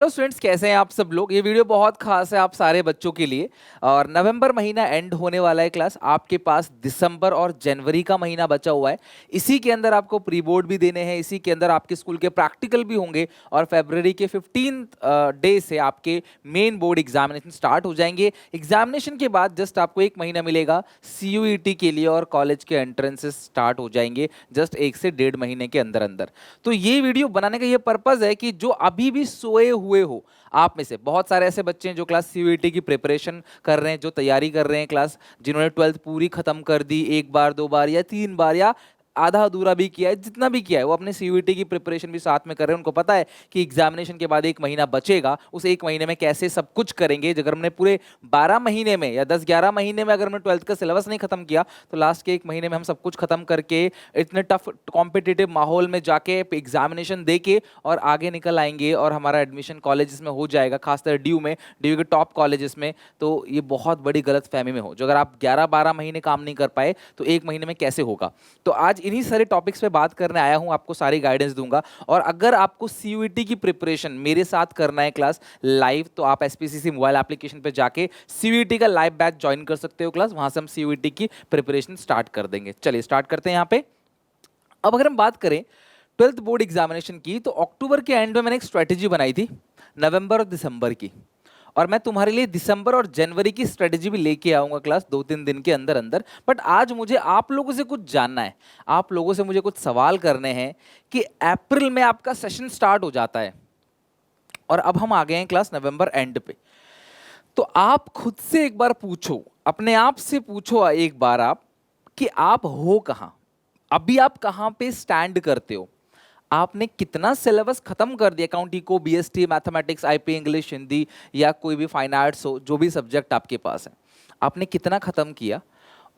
Hello students, कैसे हैं आप सब लोग। ये वीडियो बहुत खास है आप सारे बच्चों के लिए। और नवंबर महीना एंड होने वाला है क्लास, आपके पास दिसंबर और जनवरी का महीना बचा हुआ है। इसी के अंदर आपको प्री बोर्ड भी देने हैं, इसी के अंदर आपके स्कूल के प्रैक्टिकल भी होंगे और फरवरी के 15 डे से आपके मेन बोर्ड एग्जामिनेशन स्टार्ट हो जाएंगे। एग्जामिनेशन के बाद जस्ट आपको एक महीना मिलेगा सीयूईटी के लिए और कॉलेज के एंट्रेंसेस स्टार्ट हो जाएंगे जस्ट 1 से 1.5 महीने के अंदर अंदर। तो ये वीडियो बनाने का ये पर्पज है कि जो अभी भी सोए हुए हो, आप में से बहुत सारे ऐसे बच्चे हैं जो क्लास सीयूईटी की प्रिपरेशन कर रहे हैं, जो तैयारी कर रहे हैं क्लास, जिन्होंने 12th पूरी खत्म कर दी, एक बार दो बार या 3 बार या आधा अधूरा भी किया है, जितना भी किया है वो अपने सीयूईटी की प्रिपरेशन भी साथ में कर रहे हैं। उनको पता है कि एग्जामिनेशन के बाद एक महीना बचेगा, उस एक महीने में कैसे सब कुछ करेंगे। अगर हमने पूरे 12 महीने में या 10-11 महीने में अगर हमने 12th का सिलेबस नहीं खत्म किया तो लास्ट के एक महीने में हम सब कुछ खत्म करके इतने टफ कॉम्पिटिटिव माहौल में जाके एग्जामिनेशन दे के और आगे निकल आएंगे और हमारा एडमिशन कॉलेजेस में हो जाएगा, खासकर ड्यू के टॉप कॉलेजेस में। तो ये बहुत बड़ी गलत फहमी में हो, जो अगर आप 11-12 महीने काम नहीं कर पाए तो एक महीने में कैसे होगा। तो आज इन्हीं सारे टॉपिक्स पे बात करने आया हूं, आपको सारी गाइडेंस दूंगा। और अगर आपको सीयूईटी की प्रिपरेशन मेरे साथ करना है क्लास लाइव, तो आप एसपीसीसी मोबाइल एप्लीकेशन पे जाके सीयूईटी का लाइव बैच ज्वाइन कर सकते हो क्लास, वहां से हम सीयूईटी की प्रिपरेशन स्टार्ट कर देंगे। चलिए स्टार्ट करते हैं यहाँ पे। अब अगर हम बात करें 12th बोर्ड एग्जामिनेशन की, तो अक्टूबर के एंड में मैंने एक स्ट्रेटेजी बनाई थी नवंबर और दिसंबर की, और मैं तुम्हारे लिए दिसंबर और जनवरी की स्ट्रेटेजी भी लेके आऊंगा क्लास 2-3 दिन के अंदर अंदर। बट आज मुझे आप लोगों से कुछ जानना है, आप लोगों से मुझे कुछ सवाल करने हैं कि अप्रैल में आपका सेशन स्टार्ट हो जाता है और अब हम आ गए हैं क्लास नवंबर एंड पे। तो आप खुद से एक बार पूछो, अपने आप से पूछो एक बार आप, कि आप हो कहाँ, अभी आप कहाँ पे स्टैंड करते हो। आपने कितना सिलेबस खत्म कर दिया, account eco BST mathematics IP English Hindi या कोई भी फाइन आर्ट्स हो, जो भी सब्जेक्ट आपके पास है, आपने कितना खत्म किया।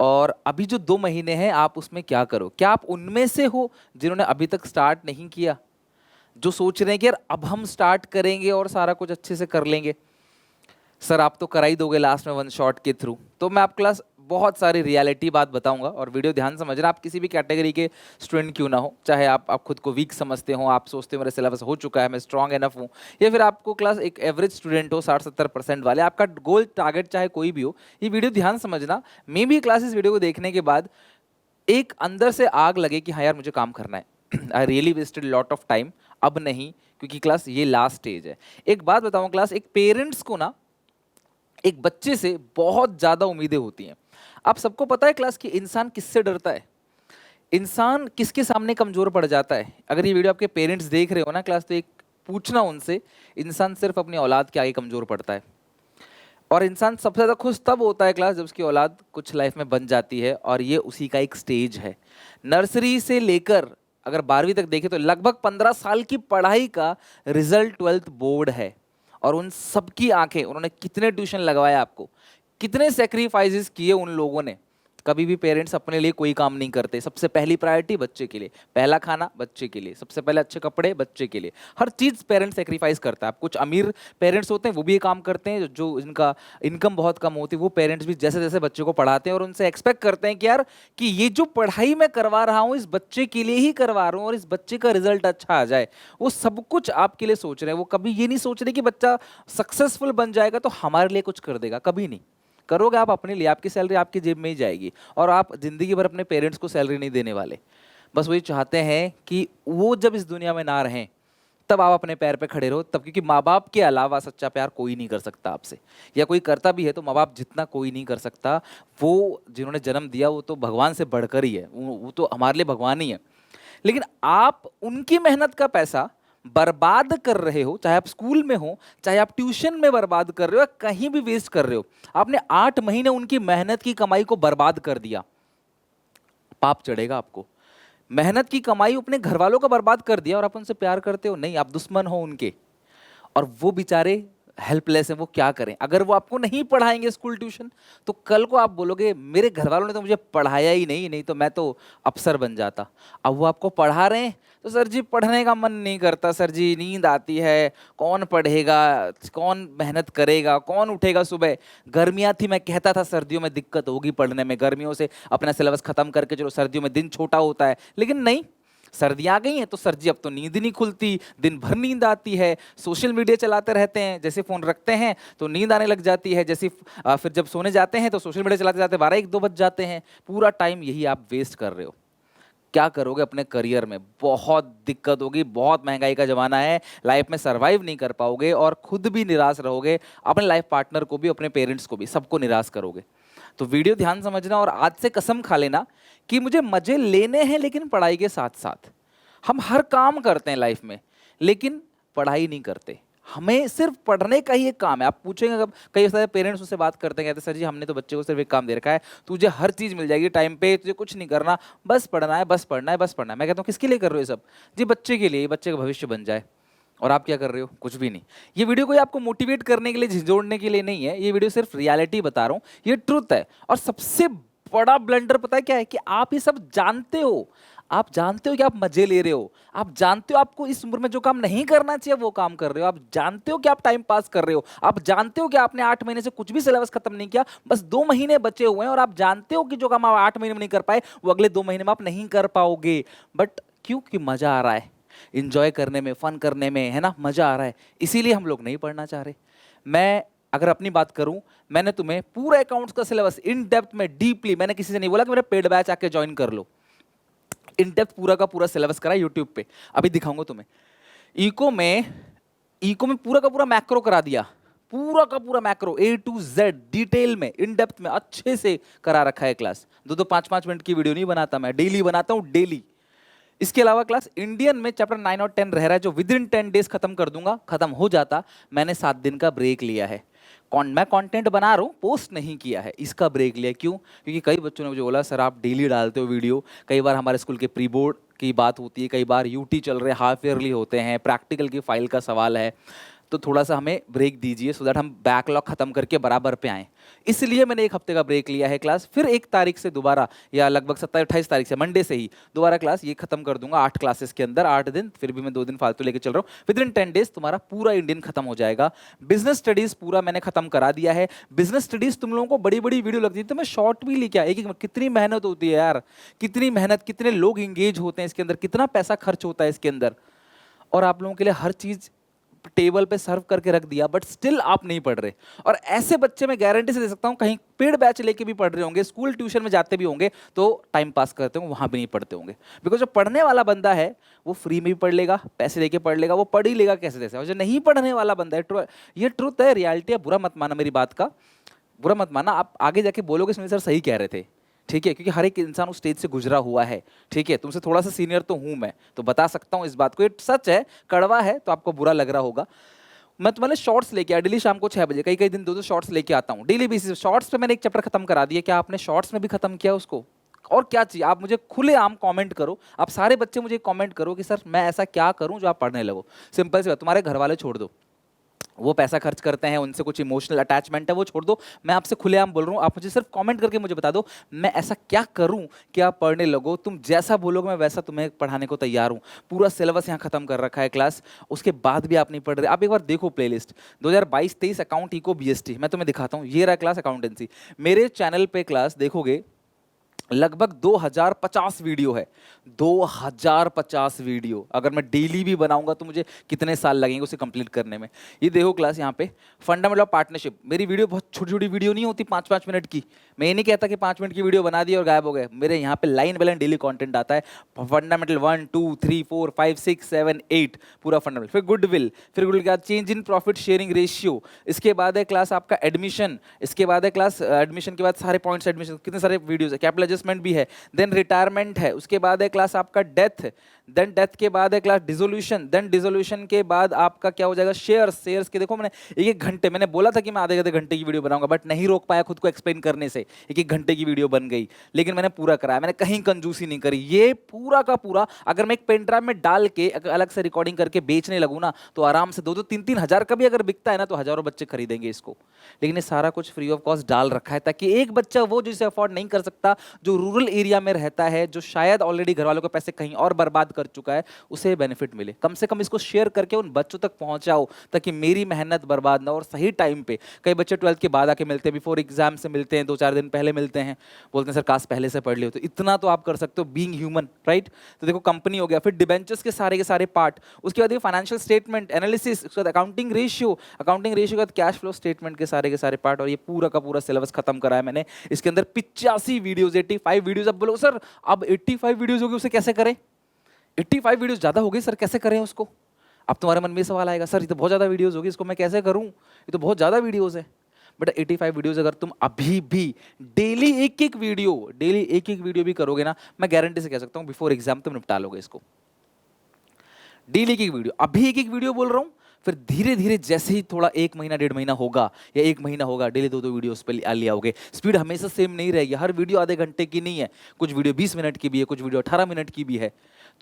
और अभी जो 2 महीने हैं आप उसमें क्या करो। क्या आप उनमें से हो जिन्होंने अभी तक स्टार्ट नहीं किया, जो सोच रहे हैं कि यार अब हम स्टार्ट करेंगे और सारा कुछ अच्छे से कर लेंगे। सर आप तो करा ही दोगे लास्ट में वन शॉट के थ्रू। तो मैं आप क्लास बहुत सारी रियलिटी बात बताऊंगा, और वीडियो ध्यान समझना। आप किसी भी कैटेगरी के स्टूडेंट क्यों ना हो, चाहे आप खुद को वीक समझते हो, आप सोचते हो मेरा सिलेबस हो चुका है, मैं स्ट्रांग एनफ हूँ, या फिर आपको क्लास एक एवरेज स्टूडेंट हो 60-70% वाले, आपका गोल टारगेट चाहे कोई भी हो, ये वीडियो ध्यान समझना। मे बी क्लास इस वीडियो को देखने के बाद एक अंदर से आग लगे कि हाँ यार मुझे काम करना है, I really wasted lot of time. अब नहीं, क्योंकि क्लास ये लास्ट स्टेज है। एक बात बताऊं क्लास, एक पेरेंट्स को ना एक बच्चे से बहुत ज्यादा उम्मीदें होती हैं। आप सबको पता है क्लास कि इंसान किससे डरता है, इंसान किसके सामने कमजोर पड़ जाता है। अगर ये वीडियो आपके पेरेंट्स देख रहे हो ना क्लास, तो एक पूछना उनसे, इंसान सिर्फ अपनी औलाद के आगे कमजोर पड़ता है। और इंसान सबसे ज्यादा खुश तब होता है क्लास जब उसकी औलाद कुछ लाइफ में बन जाती है, और ये उसी का एक स्टेज है। नर्सरी से लेकर अगर 12वीं तक देखें तो लगभग 15 साल की पढ़ाई का रिजल्ट 12th बोर्ड है। और उन सबकी आंखें, उन्होंने कितने ट्यूशन लगवाए आपको, कितने सेक्रीफाइसेस किए उन लोगों ने। कभी भी पेरेंट्स अपने लिए कोई काम नहीं करते, सबसे पहली प्रायोरिटी बच्चे के लिए, पहला खाना बच्चे के लिए, सबसे पहले अच्छे कपड़े बच्चे के लिए, हर चीज पेरेंट्स सेक्रीफाइस करता है। आप कुछ अमीर पेरेंट्स होते हैं वो भी ये काम करते हैं, जो इनका इनकम बहुत कम होती है, वो पेरेंट्स भी जैसे जैसे बच्चे को पढ़ाते हैं और उनसे एक्सपेक्ट करते हैं कि यार कि ये जो पढ़ाई मैं करवा रहा हूँ इस बच्चे के लिए ही करवा रहा हूँ और इस बच्चे का रिजल्ट अच्छा आ जाए। वो सब कुछ आपके लिए सोच रहे हैं, वो कभी ये नहीं सोच रहे कि बच्चा सक्सेसफुल बन जाएगा तो हमारे लिए कुछ कर देगा, कभी नहीं। करोगे आप अपने लिए, आपकी सैलरी आपकी जेब में ही जाएगी, और आप जिंदगी भर अपने पेरेंट्स को सैलरी नहीं देने वाले। बस वही चाहते हैं कि वो जब इस दुनिया में ना रहें तब आप अपने पैर पे खड़े रहो, तब। क्योंकि माँ बाप के अलावा सच्चा प्यार कोई नहीं कर सकता आपसे, या कोई करता भी है तो माँ बाप जितना कोई नहीं कर सकता। वो जिन्होंने जन्म दिया वो तो भगवान से बढ़कर ही है, वो तो हमारे लिए भगवान ही है। लेकिन आप उनकी मेहनत का पैसा बर्बाद कर रहे हो, चाहे आप स्कूल में हो, चाहे आप ट्यूशन में बर्बाद कर रहे हो, या कहीं भी वेस्ट कर रहे हो। आपने 8 महीने उनकी मेहनत की कमाई को बर्बाद कर दिया, पाप चढ़ेगा आपको। मेहनत की कमाई अपने घर वालों का बर्बाद कर दिया, और आप उनसे प्यार करते हो नहीं, आप दुश्मन हो उनके। और वो बेचारे हेल्पलेस हैं, वो क्या करें। अगर वो आपको नहीं पढ़ाएंगे स्कूल ट्यूशन, तो कल को आप बोलोगे मेरे घर वालों ने तो मुझे पढ़ाया ही नहीं, नहीं तो मैं तो अफसर बन जाता। अब वो आपको पढ़ा रहे हैं तो सर जी पढ़ने का मन नहीं करता, सर जी नींद आती है, कौन पढ़ेगा, कौन मेहनत करेगा, कौन उठेगा सुबह। गर्मियाँ थी, मैं कहता था सर्दियों में दिक्कत होगी पढ़ने में, गर्मियों से अपना सिलेबस खत्म करके चलो, सर्दियों में दिन छोटा होता है। लेकिन नहीं, सर्दियाँ आ गई हैं तो सर जी अब तो नींद नहीं खुलती, दिन भर नींद आती है, सोशल मीडिया चलाते रहते हैं, जैसे फ़ोन रखते हैं तो नींद आने लग जाती है, जैसे फिर जब सोने जाते हैं तो सोशल मीडिया चलाते जाते 12-1-2 बज जाते हैं। पूरा टाइम यही आप वेस्ट कर रहे हो। क्या करोगे अपने करियर में? बहुत दिक्कत होगी, बहुत महंगाई का ज़माना है, लाइफ में सर्वाइव नहीं कर पाओगे और खुद भी निराश रहोगे, अपने लाइफ पार्टनर को भी, अपने पेरेंट्स को भी, सबको निराश करोगे। तो वीडियो ध्यान समझना और आज से कसम खा लेना कि मुझे मजे लेने हैं लेकिन पढ़ाई के साथ साथ। हम हर काम करते हैं लाइफ में लेकिन पढ़ाई नहीं करते। हमें सिर्फ पढ़ने का ही एक काम है। आप पूछेंगे, अगर कई सारे पेरेंट्स उससे बात करते हैं, कहते हैं सर जी हमने तो बच्चे को सिर्फ एक काम दे रखा है, तुझे हर चीज़ मिल जाएगी टाइम पे, तुझे कुछ नहीं करना, बस पढ़ना है, बस पढ़ना है, बस पढ़ना है। मैं कहता हूँ किसके लिए कर रहे हो ये सब? जी बच्चे के लिए, बच्चे का भविष्य बन जाए। और आप क्या कर रहे हो? कुछ भी नहीं। ये वीडियो कोई आपको मोटिवेट करने के लिए, झिझोड़ने के लिए नहीं है, ये वीडियो सिर्फ रियलिटी बता रहा हूँ, ये ट्रुथ है। और सबसे बड़ा ब्लंडर पता है क्या है? कि आप ये सब जानते हो, आप जानते हो कि आप मजे ले रहे हो, आप जानते हो आपको इस उम्र में जो काम नहीं करना चाहिए वो काम कर रहे हो, आप जानते हो कि आप टाइम पास कर रहे हो, आप जानते हो कि आपने 8 महीने से कुछ भी सिलेबस खत्म नहीं किया, बस 2 महीने बचे हुए हैं और आप जानते हो कि जो काम आप 8 महीने में नहीं कर पाए वो अगले 2 महीने में आप नहीं कर पाओगे। बट क्यों? कि मजा आ रहा है, इंजॉय करने में, फन करने में, है ना, मजा आ रहा है, इसीलिए हम लोग नहीं पढ़ना चाह रहे। मैं अगर अपनी बात करूं, मैंने तुम्हें पूरा अकाउंट्स का सिलेबस इन डेप्थ में, डीपली, मैंने किसी से नहीं बोला कि मेरा पेड बैच आके ज्वाइन कर लो, इन डेप्थ पूरा का पूरा सिलेबस करा यूट्यूब पे, अभी दिखाऊंगा तुम्हें। इको में पूरा का पूरा मैक्रो करा दिया, पूरा का पूरा macro A to Z detail में, इन डेप्थ में अच्छे से करा रखा है क्लास। 2-2 5-5 मिनट की वीडियो नहीं बनाता मैं, डेली बनाता हूँ, डेली। इसके अलावा क्लास इंडियन में चैप्टर 9 और 10 रह रहा है जो विद इन 10 डेज खत्म कर दूंगा, खत्म हो जाता। मैंने 7 दिन का ब्रेक लिया है। मैं कंटेंट बना रहा हूँ, पोस्ट नहीं किया है, इसका ब्रेक लिया। क्यों? क्योंकि कई बच्चों ने मुझे बोला सर आप डेली डालते हो वीडियो, कई बार हमारे स्कूल के प्री बोर्ड की बात होती है, कई बार यूटी चल रहे, हाफ ईयरली होते हैं, प्रैक्टिकल की फाइल का सवाल है, तो थोड़ा सा हमें ब्रेक दीजिए सो दैट हम बैकलॉग खत्म करके बराबर पे आएँ। इसलिए मैंने 1 हफ्ते का ब्रेक लिया है क्लास। फिर 1 तारीख से दोबारा, या लगभग 27-28 तारीख से, मंडे से ही दोबारा क्लास ये खत्म कर दूंगा 8 क्लासेस के अंदर, 8 दिन। फिर भी मैं 2 दिन फालतू लेके चल रहा हूँ। विद इन 10 डेज तुम्हारा पूरा इंडियन खत्म हो जाएगा। बिजनेस स्टडीज पूरा मैंने खत्म करा दिया है। बिजनेस स्टडीज तुम लोगों को बड़ी बड़ी वीडियो लगती है तो मैं शॉर्ट भी लेके आया। कितनी मेहनत होती है यार, कितनी मेहनत, कितने लोग इंगेज होते हैं इसके अंदर, कितना पैसा खर्च होता है इसके अंदर, और आप लोगों के लिए हर चीज टेबल पे सर्व करके रख दिया, बट स्टिल आप नहीं पढ़ रहे। और ऐसे बच्चे मैं गारंटी से दे सकता हूं कहीं पेड बैच लेके भी पढ़ रहे होंगे, स्कूल ट्यूशन में जाते भी होंगे तो टाइम पास करते होंगे, वहां भी नहीं पढ़ते होंगे। बिकॉज जो पढ़ने वाला बंदा है वो फ्री में भी पढ़ लेगा, पैसे लेके पढ़ लेगा, वो पढ़ ही लेगा कैसे तैसे। और जो नहीं पढ़ने वाला बंदा है, ये ट्रुथ है, रियलिटी है, बुरा मत माना मेरी बात का, बुरा मत माना। आप आगे जाके बोलोगे सुनील सर सही कह रहे थे, ठीक है, क्योंकि हर एक इंसान उस स्टेज से गुजरा हुआ है, ठीक है। तुमसे थोड़ा सा सीनियर तो हूं मैं, तो बता सकता हूं इस बात को, ये सच है, कड़वा है तो आपको बुरा लग रहा होगा। मैं तुम्हारे शॉर्ट्स लेके आया डेली शाम को 6 बजे, कई कई दिन 2-2 शॉर्ट्स लेके आता हूँ डेली बेसिस। शॉर्ट्स पे मैंने एक चैप्टर खत्म करा दिया। क्या आपने शॉर्ट्स में भी खत्म किया उसको? और क्या चाहिए? आप मुझे खुलेआम कमेंट करो, आप सारे बच्चे मुझे कमेंट करो कि सर मैं ऐसा क्या करूं जो आप पढ़ने लगो। सिंपल सी बात, तुम्हारे घर वाले छोड़ दो, वो पैसा खर्च करते हैं, उनसे कुछ इमोशनल अटैचमेंट है, वो छोड़ दो। मैं आपसे खुलेआम बोल रहा हूँ, आप मुझे सिर्फ कमेंट करके मुझे बता दो मैं ऐसा क्या करूँ कि आप पढ़ने लगो। तुम जैसा बोलोगे मैं वैसा तुम्हें पढ़ाने को तैयार हूँ। पूरा सिलेबस यहाँ खत्म कर रखा है क्लास, उसके बाद भी आप नहीं पढ़ रहे। आप एक बार देखो प्लेलिस्ट 2022-23 अकाउंट इको BST, मैं तुम्हें दिखाता हूँ, ये रहा क्लास अकाउंटेंसी। मेरे चैनल पे क्लास देखोगे लगभग 2050 वीडियो है, 2050 वीडियो। अगर मैं डेली भी बनाऊंगा तो मुझे कितने साल लगेंगे उसे कंप्लीट करने में। ये देखो क्लास यहाँ पे फंडामेंटल ऑफ पार्टनरशिप। मेरी वीडियो बहुत छोटी छोटी वीडियो नहीं होती, 5-5 मिनट की। मैं ये नहीं कहता कि 5 मिनट की वीडियो बना दी और गायब हो गए। मेरे यहाँ पे line by line daily content आता है। फंडामेंटल 1 2 3 4 5 6 7 8 पूरा फंडामेंटल। फिर गुडविल, फिर गुडविल के बाद change in profit sharing ratio. इसके बाद है क्लास आपका एडमिशन। इसके बाद है क्लास एडमिशन के बाद सारे पॉइंट्स एडमिशन, कितने सारे वीडियोस है। कैपिटल एडजस्टमेंट भी है, देन रिटायरमेंट है। उसके बाद है क्लास आपका डेथ, देन डेथ के बाद है क्लास डिसोल्यूशन, देन डिसोल्यूशन के बाद आपका क्या हो जाएगा शेयर्स। शेयर्स के देखो मैंने 1-1 घंटे, मैंने बोला था कि मैं आधे घंटे की वीडियो बनाऊंगा, बट नहीं रोक पाया खुद को एक्सप्लेन करने से। 1-1 घंटे की वीडियो बन गई, लेकिन मैंने पूरा कराया, मैंने कहीं कंजूसी नहीं करी। ये पूरा का पूरा अगर मैं एक पेन ड्राइव में डाल के अलग से रिकॉर्डिंग करके बेचने लगूँ ना तो आराम से 2-2 3-3 हज़ार का भी अगर बिकता है ना तो हजारों बच्चे खरीदेंगे इसको। लेकिन ये सारा कुछ फ्री ऑफ कॉस्ट डाल रखा है ताकि एक बच्चा वो जिसे अफोर्ड नहीं कर सकता, जो रूरल एरिया में रहता है, जो शायद ऑलरेडी घर वालों के पैसे कहीं और बर्बाद कर कर चुका है उसे बेनिफिट मिले। कम से कम इसको शेयर करके उन बच्चों तक पहुंचाओ ताकि मेरी मेहनत बर्बाद ना हो। और सही टाइम पे, कई बच्चे 12th के बाद आके मिलते हैं, बिफोर एग्जाम से मिलते हैं, 2-4 दिन पहले मिलते हैं, बोलते हैं सर काश पहले से पढ़ लियो। तो इतना तो आप कर सकते हो बीइंग ह्यूमन, राइट। तो देखो कंपनी हो गया, फिर डिबेंचर्स के सारे पार्ट, उसके बाद ये फाइनेंशियल स्टेटमेंट एनालिसिस, उसके बाद अकाउंटिंग रेशियो के बाद कैश फ्लो स्टेटमेंट के सारे पार्ट। और ये पूरा का पूरा सिलेबस खत्म करा है मैंने। इसके अंदर 85 वीडियोस, 85 वीडियोस। अब बोलो सर अब 85 वीडियोस होगी, उसे कैसे करें? 85 वीडियोस ज्यादा हो गई सर, कैसे करें उसको? अब तुम्हारे मन में सवाल आएगा, सर ये तो बहुत ज्यादा वीडियोस होगी, इसको मैं कैसे करूं? ये तो बहुत ज्यादा वीडियोस है। बट 85 वीडियोस अगर तुम अभी भी डेली एक एक वीडियो भी करोगे ना, मैं गारंटी से कह सकता हूं बिफोर एग्जाम तुम निपटा लोगे इसको। डेली एक वीडियो, अभी एक वीडियो बोल रहा हूं, फिर धीरे धीरे जैसे ही थोड़ा 1 महीना 1.5 महीना होगा या 1 महीना होगा, डेली 2-2 वीडियो उस पर ले आओगे। स्पीड हमेशा सेम नहीं रहेगी, हर वीडियो आधे घंटे की नहीं है, कुछ वीडियो 20 मिनट की भी है, कुछ वीडियो 18 मिनट की भी है।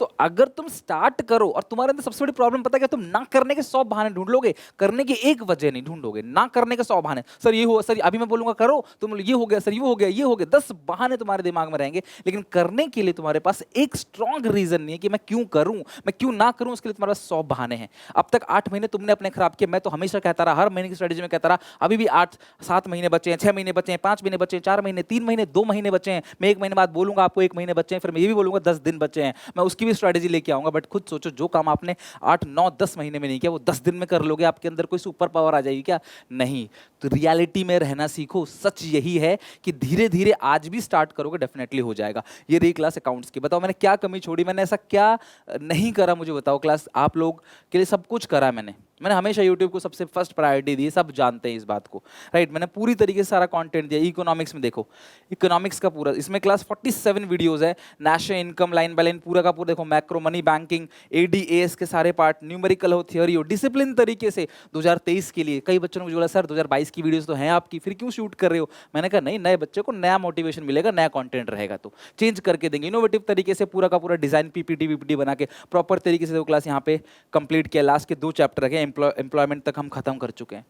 तो अगर तुम स्टार्ट करो, और तुम्हारे अंदर सबसे बड़ी प्रॉब्लम पता है क्या? तुम ना करने के 100 बहाने ढूंढ लोगे, करने की एक वजह नहीं ढूंढोगे। ना करने के 100 बहाने, सर ये हो, सर अभी मैं बोलूंगा करो, तुम ये हो गया, सर ये हो गया, ये हो गया, 10 बहाने तुम्हारे दिमाग में रहेंगे, लेकिन करने के लिए तुम्हारे पास एक स्ट्रॉन्ग रीजन नहीं है कि मैं क्यों करूं, मैं क्यों ना करूं। उसके लिए तुम्हारे पास 100 बहाने हैं। अब तक 8 महीने तुमने अपने खराब किए। मैं तो हमेशा कहता रहा, हर महीने की स्ट्रेटेजी में कहता रहा, अभी भी 8-7 महीने बचे हैं, 6 महीने बचे हैं, 5 महीने बचे हैं, 4 महीने, 3 महीने, 2 महीने बचे हैं। मैं 1 महीने बाद बोलूंगा आपको 1 महीने बचे हैं, फिर मैं ये भी बोलूंगा 10 दिन बचे हैं, मैं उसकी भी स्ट्रेटेजी लेके आऊंगा। बट खुद सोचो, जो काम आपने 8-9-10 महीने में नहीं किया, वो 10 दिन में कर लोगे। आपके अंदर कोई सुपर पावर आ जाएगी क्या? नहीं। तो रियलिटी में रहना सीखो। सच यही है कि धीरे धीरे आज भी स्टार्ट करोगे, डेफिनेटली हो जाएगा। ये रही क्लास अकाउंट्स की। बताओ मैंने क्या कमी छोड़ी, मैंने ऐसा क्या नहीं करा, मुझे बताओ। क्लास आप लोग के लिए सब कुछ करा मैंने हमेशा YouTube को सबसे फर्स्ट प्रायोरिटी दी, सब जानते हैं इस बात को, राइट। मैंने पूरी तरीके से सारा कंटेंट दिया। इकोनॉमिक्स में देखो, इकोनॉमिक्स का पूरा, इसमें क्लास 47 वीडियोस है, national income line by line पूरा का पूरा देखो, मैक्रो मनी बैंकिंग, ADAS के सारे पार्ट, न्यूमेरिकल हो, थियोरी हो, डिसिप्लिन तरीके से 2023 के लिए। कई बच्चों ने मुझे बोला सर 2022 की वीडियोस तो हैं आपकी, फिर क्यों शूट कर रहे हो? मैंने कहा नहीं, नए बच्चे को नया मोटिवेशन मिलेगा, नया कंटेंट रहेगा तो चेंज करके देंगे। इनोवेटिव तरीके से पूरा का पूरा डिजाइन PPT बना के प्रॉपर तरीके से वो क्लास यहाँ पे कंप्लीट किया। लास्ट के 2 चैप्टर रखे, एम्प्लॉयमेंट तक हम खत्म कर चुके हैं।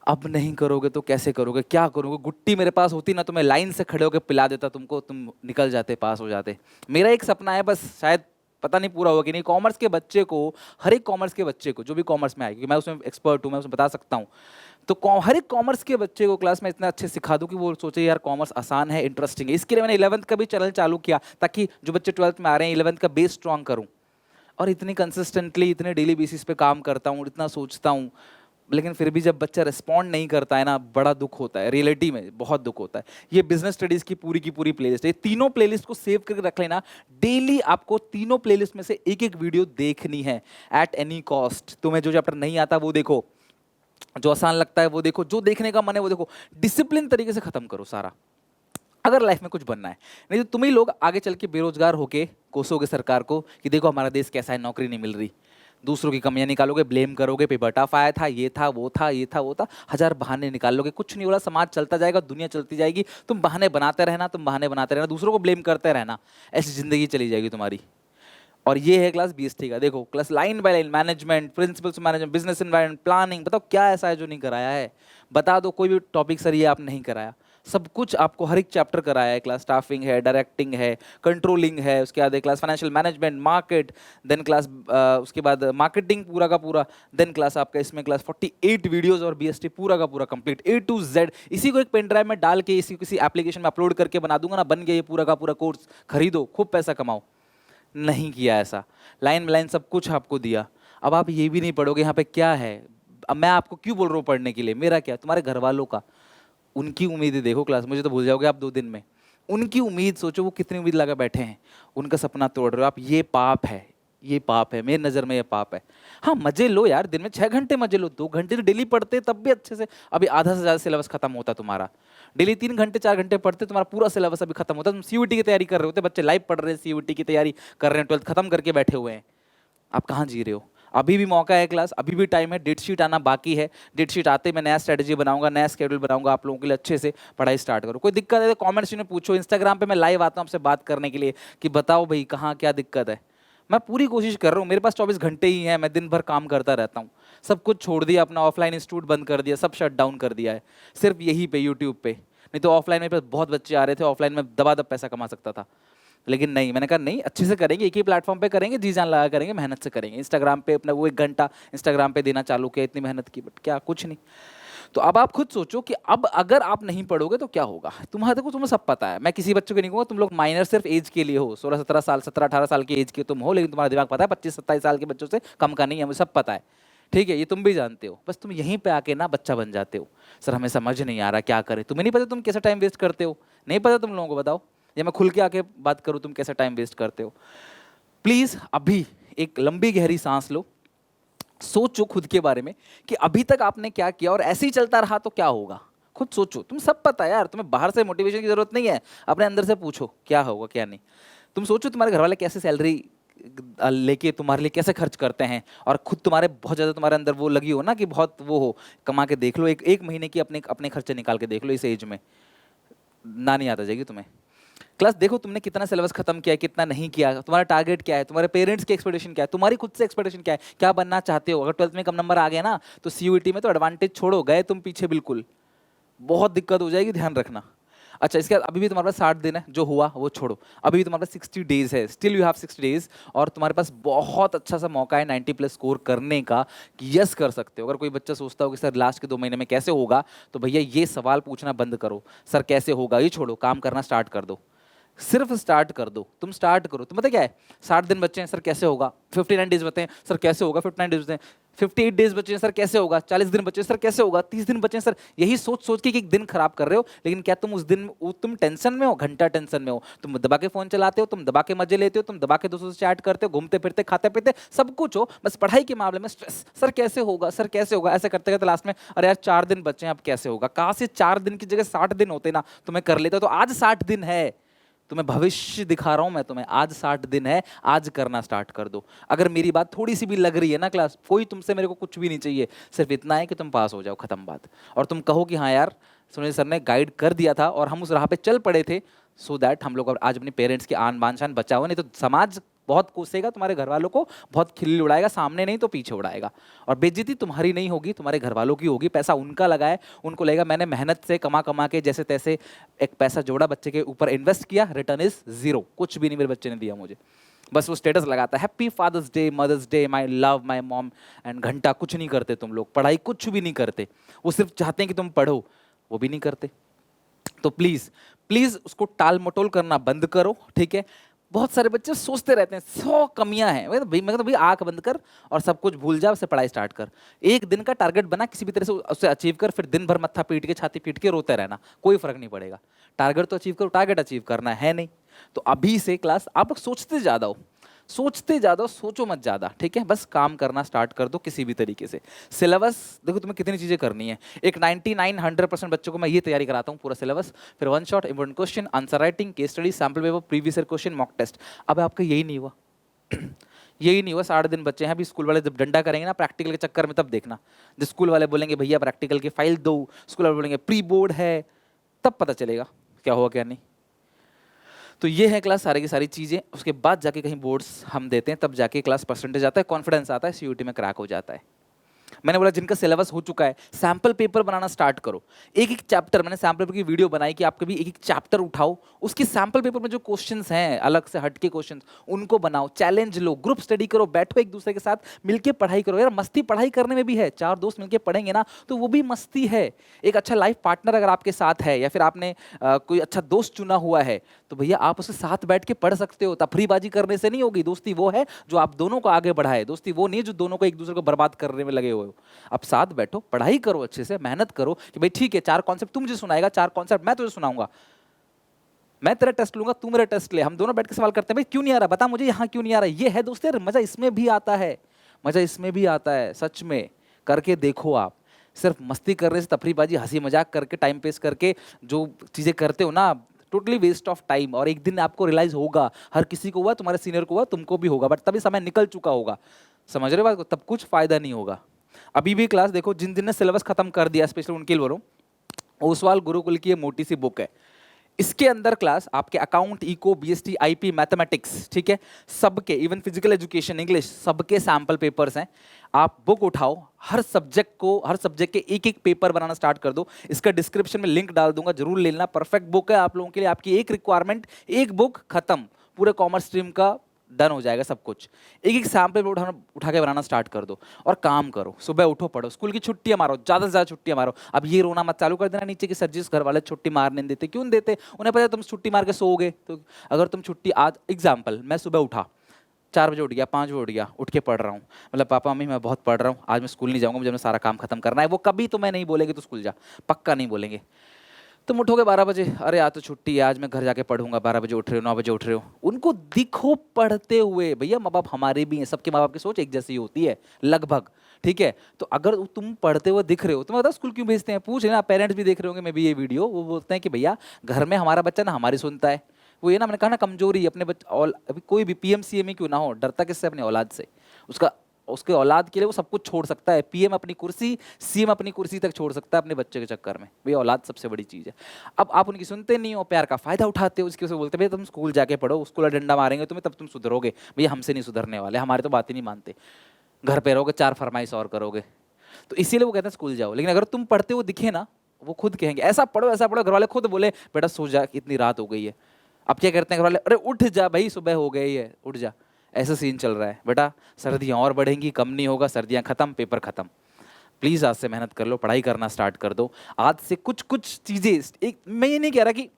अब नहीं करोगे तो कैसे करोगे? क्या करोगे? गुट्टी मेरे पास होती ना तो मैं लाइन से खड़े होकर पिला देता तुमको, तुम निकल जाते, पास हो जाते। मेरा एक सपना है, बस शायद पता नहीं पूरा होगा कि नहीं, कॉमर्स के बच्चे को, हर एक कॉमर्स के बच्चे को, जो भी कॉमर्स में आए, क्योंकि मैं उसमें एक्सपर्ट हूँ, मैं उसमें बता सकता हूँ। तो हर एक कॉमर्स के बच्चे को क्लास में इतना अच्छे सिखा दूं कि वो सोचे यार कॉमर्स आसान है, इंटरेस्टिंग है। इसके लिए मैंने 11th का भी चैनल चालू किया, ताकि जो बच्चे 12th में आ रहे हैं 11th का बेस स्ट्रॉन्ग करूं। और इतनी कंसिस्टेंटली, इतने डेली बेसिस पे काम करता हूँ, इतना सोचता हूँ, लेकिन फिर भी जब बच्चा रिस्पॉन्ड नहीं करता है ना, बड़ा दुख होता है। रियलिटी में बहुत दुख होता है। ये बिजनेस स्टडीज की पूरी प्लेलिस्ट है, तीनों प्लेलिस्ट को सेव करके रख लेना। डेली आपको तीनों प्लेलिस्ट में से एक एक वीडियो देखनी है एट एनी कॉस्ट। तुम्हें जो चैप्टर नहीं आता वो देखो, जो आसान लगता है वो देखो, जो देखने का मन है वो देखो। डिसिप्लिन तरीके से खत्म करो सारा, अगर लाइफ में कुछ बनना है। नहीं तो तुम ही लोग आगे चल के बेरोजगार होके कोसोगे सरकार को कि देखो हमारा देश कैसा है, नौकरी नहीं मिल रही। दूसरों की कमियां निकालोगे, ब्लेम करोगे, पेपर टफ आया था, ये था, वो था, ये था, वो था, 1000 बहाने निकाल लोगे। कुछ नहीं हो रहा, समाज चलता जाएगा, दुनिया चलती जाएगी, तुम बहाने बनाते रहना, दूसरों को ब्लेम करते रहना। ऐसी जिंदगी चली जाएगी तुम्हारी। और ये है क्लास BST का। देखो class line by line, management, principles management, business environment, planning. बताओ क्या ऐसा है जो नहीं कराया है? बता दो कोई भी टॉपिक सर ये आप नहीं कराया। सब कुछ आपको हर एक चैप्टर कराया है। क्लास स्टाफिंग है, डायरेक्टिंग है, कंट्रोलिंग है, उसके बाद class financial management, market, then class उसके बाद मार्केटिंग पूरा का पूरा, देन क्लास आपका इसमें क्लास 48 वीडियोस और BST पूरा का पूरा कंप्लीट A to Z। इसी को एक पेन ड्राइव में डाल के इसी किसी एप्लीकेशन में अपलोड करके बना दूंगा ना, बन गया ये पूरा का पूरा कोर्स। खरीदो, खूब पैसा कमाओ। नहीं किया ऐसा, लाइन बाय लाइन सब कुछ आपको दिया। अब आप ये भी नहीं पढ़ोगे यहाँ पे क्या है। अब मैं आपको क्यों बोल रहा हूँ पढ़ने के लिए? मेरा क्या, तुम्हारे घर वालों का, उनकी उम्मीदें देखो। क्लास मुझे तो भूल जाओगे आप 2 दिन में। उनकी उम्मीद सोचो, वो कितनी उम्मीद लगा बैठे हैं, उनका सपना तोड़ रहे हो आप। ये पाप है, ये पाप है, मेरी नज़र में ये पाप है। हाँ मजे लो यार, दिन में 6 घंटे मजे लो, 2 घंटे तो डेली पढ़ते तब भी अच्छे से। अभी आधा से ज़्यादा सिलेबस खत्म होता तुम्हारा। डेली 3 घंटे 4 घंटे पढ़ते, तुम्हारा पूरा सिलेबस अभी खत्म होता। तुम CUET की तैयारी कर रहे होते, बच्चे लाइव पढ़ रहे हैं, CUET की तैयारी कर रहे हैं, 12th खत्म करके बैठे हुए हैं। आप कहाँ जी रहे हो? अभी भी मौका है क्लास, अभी भी टाइम है। डेट शीट आना बाकी है, डेट शीट आते मैं नया स्ट्रेटजी बनाऊंगा, नया स्केड्यूल बनाऊंगा आप लोगों के लिए। अच्छे से पढ़ाई स्टार्ट करो। कोई दिक्कत है तो कमेंट्स में पूछो। इंस्टाग्राम पे मैं लाइव आता हूँ आपसे बात करने के लिए कि बताओ भाई कहाँ क्या दिक्कत है। मैं पूरी कोशिश कर रहा हूँ, मेरे पास 24 घंटे ही हैं, मैं दिन भर काम करता रहता हूँ। सब कुछ छोड़ दिया, अपना ऑफलाइन इंस्टीट्यूट बंद कर दिया, सब शट डाउन कर दिया है, सिर्फ यही पे यूट्यूब पे। नहीं तो ऑफलाइन में बहुत बच्चे आ रहे थे, ऑफलाइन में दबादब पैसा कमा सकता था। लेकिन नहीं, मैंने कहा नहीं, अच्छे से करेंगे, एक ही प्लेटफॉर्म पे करेंगे, जी जान लगा करेंगे, मेहनत से करेंगे। इंस्टाग्राम पे अपना वो 1 घंटा इंस्टाग्राम पे देना चालू किया, इतनी मेहनत की, बट क्या कुछ नहीं। तो अब आप खुद सोचो कि अब अगर आप नहीं पढ़ोगे तो क्या होगा। तुम्हारे देखो, तुम्हें सब पता है, मैं किसी बच्चों को नहीं कहूँगा तुम लोग माइनर सिर्फ एज के लिए हो, 16-17 साल, 17-18 साल की एज के तुम हो, लेकिन तुम्हारा दिमाग पता है 25-27 साल के बच्चों से कम का नहीं है, मुझे सब पता है, ठीक है, ये तुम भी जानते हो। बस तुम यहीं पे आके ना बच्चा बन जाते हो, सर हमें समझ नहीं आ रहा क्या करें। तुम्हें नहीं पता तुम कैसा टाइम वेस्ट करते हो, नहीं पता तुम लोगों को, बताओ, या मैं खुल के आके बात करूँ तुम कैसा टाइम वेस्ट करते हो। प्लीज अभी एक लंबी गहरी सांस लो, सोचो खुद के बारे में कि अभी तक आपने क्या किया, और ऐसे ही चलता रहा तो क्या होगा। खुद सोचो, तुम सब पता है यार, तुम्हें बाहर से मोटिवेशन की जरूरत नहीं है, अपने अंदर से पूछो क्या होगा क्या नहीं। तुम सोचो तुम्हारे घर वाले कैसे सैलरी लेके तुम्हारे लिए कैसे खर्च करते हैं, और खुद तुम्हारे बहुत ज़्यादा तुम्हारे अंदर वो लगी हो ना कि बहुत वो हो, कमा के देख लो, एक महीने की अपने अपने खर्चे निकाल के देख लो इस एज में, ना नहीं आता जाएगी तुम्हें। क्लास देखो तुमने कितना सिलेबस खत्म किया है, कितना नहीं किया, तुम्हारा टारगेट क्या है, तुम्हारे पेरेंट्स की एक्सपेक्टेशन क्या है, तुम्हारी खुद से एक्सपेक्टेशन क्या है, क्या बनना चाहते हो। अगर 12th में कम नंबर आ गया ना तो सीयूईटी में तो एडवांटेज छोड़ो, गए तुम पीछे, बिल्कुल बहुत दिक्कत हो जाएगी, ध्यान रखना। अच्छा, इसके बाद अभी भी तुम्हारे पास 60 दिन है, जो हुआ वो छोड़ो, अभी भी तुम्हारे पास 60 डेज है, स्टिल यू हैव 60 डेज, और तुम्हारे पास बहुत अच्छा सा मौका है 90+ स्कोर करने का, कि यस कर सकते हो। अगर कोई बच्चा सोचता हो कि सर लास्ट के 2 महीने में कैसे होगा, तो भैया ये सवाल पूछना बंद करो, सर कैसे होगा ये छोड़ो, काम करना स्टार्ट कर दो, सिर्फ स्टार्ट कर दो, तुम स्टार्ट करो। तुम पता क्या है, 60 दिन बच्चे हैं, सर कैसे होगा, 59 डेज बचे हैं, सर कैसे होगा, 59 डेज बचे हैं, 58 डेज बचे हैं, सर कैसे होगा, 40 दिन बचे हैं, सर कैसे होगा, 30 दिन बचे हैं, सर। यही सोच सोच के एक दिन खराब कर रहे हो, लेकिन क्या तुम उस दिन तुम टेंशन में हो, घंटा टेंशन में हो, तुम दबा के फोन चलाते हो, तुम दबा के मजे लेते हो, तुम दबा के दोस्तों से चैट करते हो, घूमते फिरते खाते पीते सब कुछ हो, बस पढ़ाई के मामले में स्ट्रेस, सर कैसे होगा, सर कैसे होगा, ऐसे करते करते लास्ट में अरे यार 4 दिन बचे हैं, अब कैसे होगा। कहाँ से 4 दिन की जगह 60 दिन होते ना, तुम्हें कर लेते। तो आज 60 दिन है, तुम्हें भविष्य दिखा रहा हूं मैं तुम्हें, आज 60 दिन है, आज करना स्टार्ट कर दो। अगर मेरी बात थोड़ी सी भी लग रही है ना क्लास, कोई तुमसे मेरे को कुछ भी नहीं चाहिए, सिर्फ इतना है कि तुम पास हो जाओ, खत्म बात। और तुम कहो कि हाँ यार सुनील सर ने गाइड कर दिया था और हम उस राह पे चल पड़े थे, सो दैट हम लोग आज अपने पेरेंट्स की आन बान शान बचा हुआ, नहीं तो समाज बहुत कोसेगा तुम्हारे घर वालों को, बहुत खिल्ली उड़ाएगा, सामने नहीं तो पीछे उड़ाएगा। और बेइज्जती तुम्हारी नहीं होगी, तुम्हारे घर वालों की होगी, पैसा उनका लगा है, उनको लगेगा मैंने मेहनत से कमा कमा के जैसे तैसे एक पैसा जोड़ा, बच्चे के ऊपर इन्वेस्ट किया, रिटर्न इज 0, कुछ भी नहीं मेरे बच्चे ने दिया मुझे। बस वो स्टेटस लगाता है happy father's day, mother's day, my love my mom and घंटा। कुछ नहीं करते तुम लोग, पढ़ाई कुछ भी नहीं करते, वो सिर्फ चाहते हैं कि तुम पढ़ो, वो भी नहीं करते। तो प्लीज प्लीज उसको टाल मटोल करना बंद करो, ठीक है। बहुत सारे बच्चे सोचते रहते हैं 100 कमियां हैं, मैं तो भाई आंख बंद कर और सब कुछ भूल जा, उससे पढ़ाई स्टार्ट कर। एक दिन का टारगेट बना, किसी भी तरह से उसे अचीव कर, फिर दिन भर मत्था पीट के छाती पीट के रोते रहना, कोई फर्क नहीं पड़ेगा। टारगेट तो अचीव करो, टारगेट अचीव करना है नहीं। तो अभी से क्लास आप लोग सोचते ज्यादा हो, सोचते ज्यादा हो, सोचो मत ज्यादा, ठीक है। बस काम करना स्टार्ट कर दो किसी भी तरीके से। सिलेबस देखो तुम्हें कितनी चीजें करनी है, एक 99-100% बच्चों को मैं ये तैयारी कराता हूँ पूरा सिलेबस, फिर 1 shot, important question, answer writing, case study, sample paper, previous year question, mock test. अब आपका यही नहीं हुआ यही नहीं हुआ, 60 दिन बच्चे हैं। अभी स्कूल वाले जब डंडा करेंगे ना प्रैक्टिकल के चक्कर में, तब देखना, जब स्कूल वाले बोलेंगे भैया प्रैक्टिकल की फाइल दो, स्कूल वाले बोलेंगे प्री बोर्ड है, तब पता चलेगा क्या हुआ क्या नहीं। तो ये है क्लास सारी की सारी चीज़ें, उसके बाद जाके कहीं बोर्ड्स हम देते हैं, तब जाके क्लास परसेंटेज आता है, कॉन्फिडेंस आता है, सीयूटी में क्रैक हो जाता है। मैंने बोला जिनका सिलेबस हो चुका है, सैंपल पेपर बनाना स्टार्ट करो। एक एक चैप्टर, मैंने सैंपल पेपर की वीडियो बनाई कि आप कभी एक एक चैप्टर उठाओ, उसके सैंपल पेपर में जो क्वेश्चंस हैं अलग से हटके क्वेश्चंस, उनको बनाओ, चैलेंज लो, ग्रुप स्टडी करो, बैठो एक दूसरे के साथ मिलके पढ़ाई करो। यार मस्ती पढ़ाई करने में भी है, 4 दोस्त मिलके पढ़ेंगे ना तो वो भी मस्ती है। एक अच्छा लाइफ पार्टनर अगर आपके साथ है, या फिर आपने कोई अच्छा दोस्त चुना हुआ है, तो भैया आप उसके साथ बैठ के पढ़ सकते हो। तफरीबाजी करने से नहीं होगी दोस्ती, वो है जो आप दोनों को आगे बढ़ाए, दोस्ती वो नहीं जो दोनों को एक दूसरे को बर्बाद करने में लगे हुए हो। अब साथ बैठो, पढ़ाई करो, अच्छे से मेहनत करो कि भाई ठीक है 4 कॉन्सेप्ट तू मुझे सुनाएगा, 4 कॉन्सेप्ट मैं तुझे सुनाऊंगा, मैं तेरा टेस्ट लूंगा, तू मेरा टेस्ट ले, हम दोनों बैठ के सवाल करते हैं भाई क्यों नहीं आ रहा, बता मुझे यहाँ क्यों नहीं आ रहा। ये है दोस्त यार, मजा इसमें भी आता है, मजा इसमें भी आता है, सच में करके देखो आप। सिर्फ मस्ती करने से, तफरीबाजी हंसी मजाक करके, टाइम पेस करके जो चीजें करते हो ना, टोटली वेस्ट ऑफ टाइम। और एक दिन आपको रियलाइज होगा, हर किसी को हुआ, तुम्हारे सीनियर को हुआ, तुमको भी होगा, बट तभी समय निकल चुका होगा, समझ रहे हो बात को, तब कुछ फायदा नहीं होगा। अभी भी क्लास देखो, जिन जिन ने सिलेबस खत्म कर दिया स्पेशली उनके लिए बोल रहा हूं, ओसवाल गुरुकुल की ये मोटी सी बुक है, इसके अंदर क्लास आपके account, eco, BST, IP, mathematics, ठीक है, सबके, इवन फिजिकल एजुकेशन, इंग्लिश, सबके सैंपल पेपर्स हैं। आप बुक उठाओ, हर सब्जेक्ट के एक एक पेपर बनाना स्टार्ट कर दो। इसका डिस्क्रिप्शन में लिंक डाल दूंगा, जरूर ले लेना, परफेक्ट बुक है आप लोगों के लिए। आपकी एक रिक्वायरमेंट, एक बुक खत्म, पूरे कॉमर्स स्ट्रीम का डन हो जाएगा सब कुछ। एक एक सैंपल उठा के बनाना स्टार्ट कर दो और काम करो। सुबह उठो, पढ़ो, स्कूल की छुट्टियां मारो, ज़्यादा से ज़्यादा छुट्टियां मारो। अब ये रोना मत चालू कर देना नीचे कि सर जिस घर वाले छुट्टी मारने नहीं देते, क्यों नहीं देते? उन्हें पता है तुम छुट्टी मार के सोओगे। तो अगर तुम छुट्टी, आज एग्जाम्पल, मैं सुबह उठा 4 बजे उठ गया, 5 बजे उठ गया, उठ के पढ़ रहा हूँ, मतलब पापा मम्मी मैं बहुत पढ़ रहा हूँ, आज मैं स्कूल नहीं जाऊँगा, मुझे अपना सारा काम खत्म करना है। वो कभी तुम्हें नहीं बोलेंगे तो स्कूल जा, पक्का नहीं बोलेंगे। तुम उठोगे 12 बजे, अरे आज तो छुट्टी है, आज मैं घर जाके पढ़ूंगा। 12 बजे उठ रहे हो, 9 बजे उठ रहे हो, उनको दिखो पढ़ते हुए। भैया माँ बाप हमारे भी हैं, सबके माँ बाप की सोच एक जैसी होती है लगभग, ठीक है? तो अगर तुम पढ़ते हुए दिख रहे हो, तुम्हें पता स्कूल क्यों भेजते हैं? पूछ लेना, पेरेंट्स भी देख रहे होंगे मैं भी ये वीडियो। वो बोलते हैं कि भैया घर में हमारा बच्चा ना हमारी सुनता है। वो ये ना, मैंने कहा ना, कमजोरी अपने बच्चे। और अभी कोई भी पीएमसीएम क्यों ना हो, डरता किससे? अपनी औलाद से। उसका उसके औलाद के लिए वो सब कुछ छोड़ सकता है। पीएम अपनी कुर्सी, सीएम अपनी कुर्सी तक छोड़ सकता है अपने बच्चे के चक्कर में। भैया औलाद सबसे बड़ी चीज़ है। अब आप उनकी सुनते नहीं हो, प्यार का फायदा उठाते हो, उसकी वजह से बोलते भैया तुम स्कूल जाके पढ़ो, स्कूल डंडा मारेंगे तुम्हें तब तुम सुधरोगे। भैया हमसे नहीं सुधरने वाले, हमारे तो बात ही नहीं मानते। घर पे रहोगे, 4 फरमाइश और करोगे। तो इसीलिए वो कहते हैं स्कूल जाओ। लेकिन अगर तुम पढ़ते हो दिखे ना, वो खुद कहेंगे ऐसा पढ़ो ऐसा पढ़ो। घर वाले खुद बोले बेटा सो जा, इतनी रात हो गई है। अब क्या करते हैं घर वाले? अरे उठ जा भाई, सुबह हो गई है, उठ जा। ऐसा सीन चल रहा है। बेटा सर्दियाँ और बढ़ेंगी, कम नहीं होगा। सर्दियाँ खत्म, पेपर खत्म। प्लीज़ आज से मेहनत कर लो, पढ़ाई करना स्टार्ट कर दो। आज से कुछ कुछ चीज़ें, एक मैं ये नहीं कह रहा कि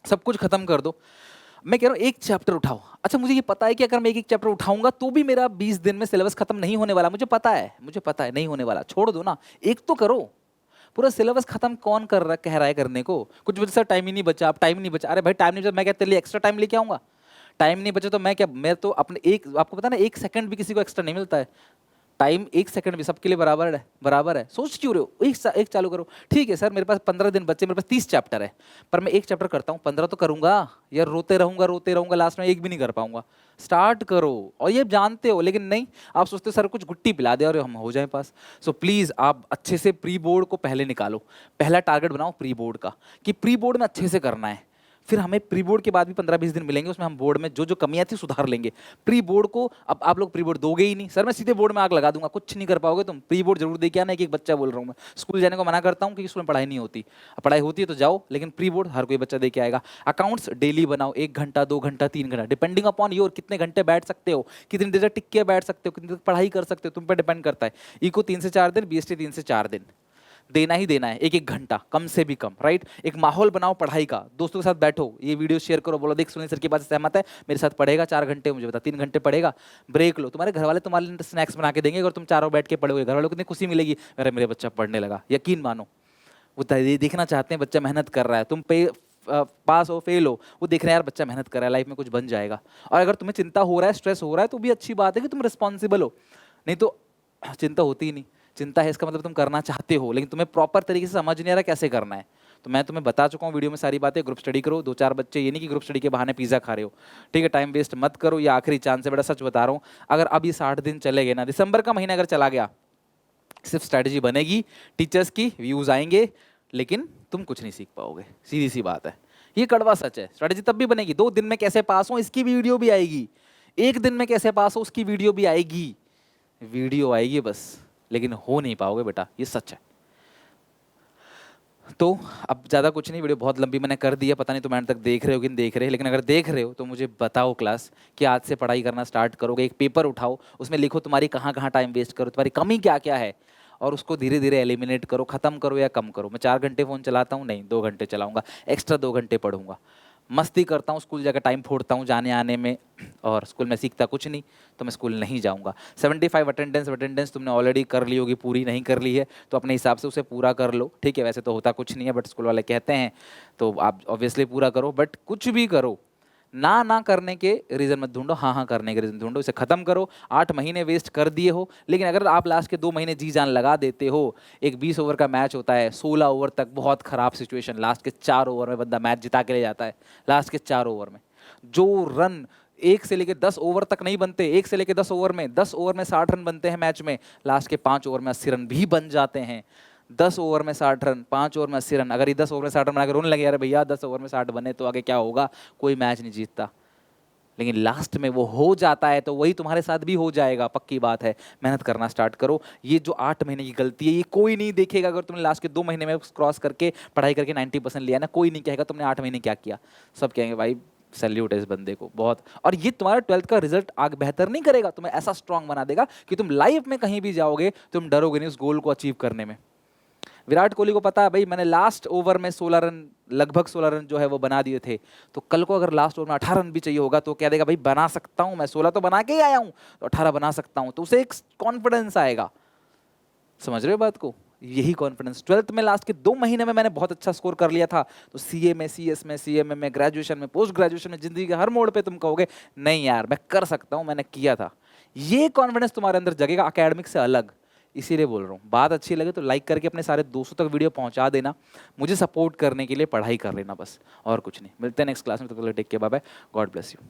सब कुछ खत्म कर दो, मैं कह रहा हूँ एक चैप्टर उठाओ। अच्छा मुझे ये पता है कि अगर मैं एक एक चैप्टर उठाऊंगा तो भी मेरा 20 दिन में सिलेबस खत्म नहीं होने वाला। मुझे पता है, मुझे पता है नहीं होने वाला। छोड़ दो ना, एक तो करो। पूरा सिलेबस खत्म कौन कर रहा, कह रहा है करने को? कुछ वजह से टाइम ही नहीं बचा। अब टाइम नहीं बचा, अरे भाई टाइम नहीं बचा, मैं क्या तेरे लिए एक्स्ट्रा टाइम लेके आऊंगा? टाइम नहीं बचा तो मैं क्या, मैं तो अपने एक, आपको पता ना, 1 सेकंड भी किसी को एक्स्ट्रा नहीं मिलता है। टाइम 1 सेकंड भी सबके लिए बराबर है, बराबर है। सोच क्यों रहे हो? एक चालू करो। ठीक है सर मेरे पास 15 दिन बच्चे, मेरे पास 30 चैप्टर है, पर मैं एक चैप्टर करता हूँ, 15 तो करूंगा यार। रोते रहूंगा, लास्ट में एक भी नहीं कर पाऊंगा। स्टार्ट करो। और ये जानते हो, लेकिन नहीं, आप सोचते हो सर कुछ गुट्टी पिला दे और हम हो जाए पास। सो प्लीज आप अच्छे से प्री बोर्ड को पहले निकालो। पहला टारगेट बनाओ प्री बोर्ड का, कि प्री बोर्ड में अच्छे से करना है। फिर हमें प्री बोर्ड के बाद भी 15-20 दिन मिलेंगे, उसमें हम बोर्ड में जो जो कमियां थी सुधार लेंगे। प्री बोर्ड को अब आप लोग प्री बोर्ड दोगे ही नहीं। सर मैं सीधे बोर्ड में आग लगा दूंगा, कुछ नहीं कर पाओगे तुम। प्री बोर्ड जरूर दे के आना। एक एक बच्चा बोल रहा हूँ मैं, स्कूल जाने को मना करता हूँ क्योंकि स्कूल में पढ़ाई नहीं होती। पढ़ाई होती है तो जाओ, लेकिन प्री बोर्ड हर कोई बच्चा दे के आएगा। अकाउंट्स डेली बनाओ, 1 घंटा 2 घंटा 3 घंटा, डिपेंडिंग अपॉन योर कितने घंटे बैठ सकते हो, कितनी देर टिक के बैठ सकते हो, कितनी देर पढ़ाई कर सकते हो, तुम पर डिपेंड करता है। इको 3 से 4 दिन, बीएसटी 3 से 4 दिन देना ही देना है, 1-1 घंटा कम से भी कम, राइट? एक माहौल बनाओ पढ़ाई का, दोस्तों के साथ बैठो, ये वीडियो शेयर करो, बोलो देख सुनील सर की बात से सहमत है, मेरे साथ पढ़ेगा 4 घंटे, मुझे बता 3 घंटे पढ़ेगा। ब्रेक लो, तुम्हारे घर वाले तुम्हारे लिए स्नैक्स बना के देंगे अगर तुम चारों बैठ के पढ़ोगे। घर वालों को कितनी खुशी मिलेगी, अरे मेरे बच्चा पढ़ने लगा। यकीन मानो, वो देखना चाहते हैं बच्चा मेहनत कर रहा है। तुम पे पास हो फेल हो, वो देख रहे हैं यार बच्चा मेहनत कर रहा है, लाइफ में कुछ बन जाएगा। और अगर तुम्हें चिंता हो रहा है, स्ट्रेस हो रहा है, तो भी अच्छी बात है कि तुम रिस्पॉन्सिबल हो। नहीं तो चिंता होती ही नहीं। चिंता है इसका मतलब तुम करना चाहते हो, लेकिन तुम्हें प्रॉपर तरीके से समझ नहीं आ रहा कैसे करना है। तो मैं तुम्हें बता चुका हूँ वीडियो में सारी बातें। ग्रुप स्टडी करो, 2-4 बच्चे, ये नहीं कि ग्रुप स्टडी के बहाने पिज्जा खा रहे हो, ठीक है? टाइम वेस्ट मत करो, ये आखिरी चांस है। बड़ा सच बता रहा हूँ, अगर अब ये 60 दिन चले गए ना, दिसंबर का महीना अगर चला गया, सिर्फ स्ट्रैटेजी बनेगी, टीचर्स की व्यूज आएंगे, लेकिन तुम कुछ नहीं सीख पाओगे। सीधी सी बात है, ये कड़वा सच है। स्ट्रैटेजी तब भी बनेगी, 2 दिन में कैसे पास हो इसकी वीडियो भी आएगी, 1 दिन में कैसे पास हो उसकी वीडियो भी आएगी। वीडियो आएगी बस, लेकिन हो नहीं पाओगे बेटा, ये सच है। तो अब ज़्यादा कुछ नहीं, वीडियो बहुत लंबी मैंने कर दी है, पता नहीं तुम एंड तक देख रहे हो कि नहीं देख रहे, लेकिन अगर देख रहे हो तो मुझे बताओ क्लास कि आज से पढ़ाई करना स्टार्ट करोगे। एक पेपर उठाओ, उसमें लिखो तुम्हारी कहाँ कहाँ टाइम वेस्ट करो, तुम्हारी कमी क्या क्या है, और उसको धीरे धीरे एलिमिनेट करो, खत्म करो या कम करो। मैं 4 घंटे फ़ोन चलाता हूँ, नहीं 2 घंटे चलाऊंगा, एक्स्ट्रा 2 घंटे पढ़ूंगा। मस्ती करता हूँ, स्कूल जाकर टाइम फोड़ता हूँ जाने आने में, और स्कूल में सीखता कुछ नहीं, तो मैं स्कूल नहीं जाऊँगा। 75 अटेंडेंस तुमने ऑलरेडी कर ली होगी, पूरी नहीं कर ली है तो अपने हिसाब से उसे पूरा कर लो, ठीक है? वैसे तो होता कुछ नहीं है, बट स्कूल वाले कहते हैं तो आप ऑब्वियसली पूरा करो। बट कुछ भी करो, ना करने के रीज़न मत ढूंढो, हाँ करने के रीज़न ढूंढो। इसे ख़त्म करो। 8 महीने वेस्ट कर दिए हो, लेकिन अगर आप लास्ट के 2 महीने जी जान लगा देते हो, एक 20 ओवर का मैच होता है, 16 ओवर तक बहुत ख़राब सिचुएशन, लास्ट के 4 ओवर में बंदा मैच जिता के ले जाता है। लास्ट के 4 ओवर में जो रन 1 से लेकर 10 ओवर तक नहीं बनते, 1 से लेकर 10 ओवर में, 10 ओवर में 60 रन बनते हैं मैच में, लास्ट के 5 ओवर में 80 रन भी बन जाते हैं। 10 ओवर में 60 रन, 5 ओवर में 80 रन। अगर ये 10 ओवर में 60 रन बना के रोने लगे, अरे भैया 10 ओवर में 60 बने तो आगे क्या होगा, कोई मैच नहीं जीतता। लेकिन लास्ट में वो हो जाता है, तो वही तुम्हारे साथ भी हो जाएगा, पक्की बात है। मेहनत करना स्टार्ट करो। ये जो 8 महीने की गलती है, ये कोई नहीं देखेगा। अगर तुमने लास्ट के 2 महीने में क्रॉस करके पढ़ाई करके 90% लिया ना, कोई नहीं कहेगा तुमने 8 महीने क्या किया। सब कहेंगे भाई सैल्यूट है इस बंदे को बहुत। और ये तुम्हारा 12th का रिजल्ट आगे बेहतर नहीं करेगा, तुम्हें ऐसा स्ट्रांग बना देगा कि तुम लाइफ में कहीं भी जाओगे तुम डरोगे नहीं उस गोल को अचीव करने में। विराट कोहली को पता है भाई मैंने लास्ट ओवर में 16 रन, लगभग 16 रन जो है वो बना दिए थे, तो कल को अगर लास्ट ओवर में 18 रन भी चाहिए होगा तो क्या देगा भाई, बना सकता हूं मैं, 16 तो बना के ही आया हूं, तो 18 बना सकता हूं, तो उसे एक कॉन्फिडेंस आएगा। समझ रहे हो बात को? यही कॉन्फिडेंस 12th में लास्ट के 2 महीने में मैंने बहुत अच्छा स्कोर कर लिया था, तो सीए में, सीएस में, सीएमए में, ग्रेजुएशन में, पोस्ट ग्रेजुएशन में, जिंदगी के हर मोड़ पे तुम कहोगे नहीं यार मैं कर सकता हूं, मैंने किया था। ये कॉन्फिडेंस तुम्हारे अंदर जगेगा एकेडमिक से अलग। इसीलिए बोल रहा हूँ, बात अच्छी लगे तो लाइक करके अपने सारे दोस्तों तक वीडियो पहुंचा देना। मुझे सपोर्ट करने के लिए पढ़ाई कर लेना बस, और कुछ नहीं। मिलते हैं नेक्स्ट क्लास में, तब तक take care, bye bye, God bless you.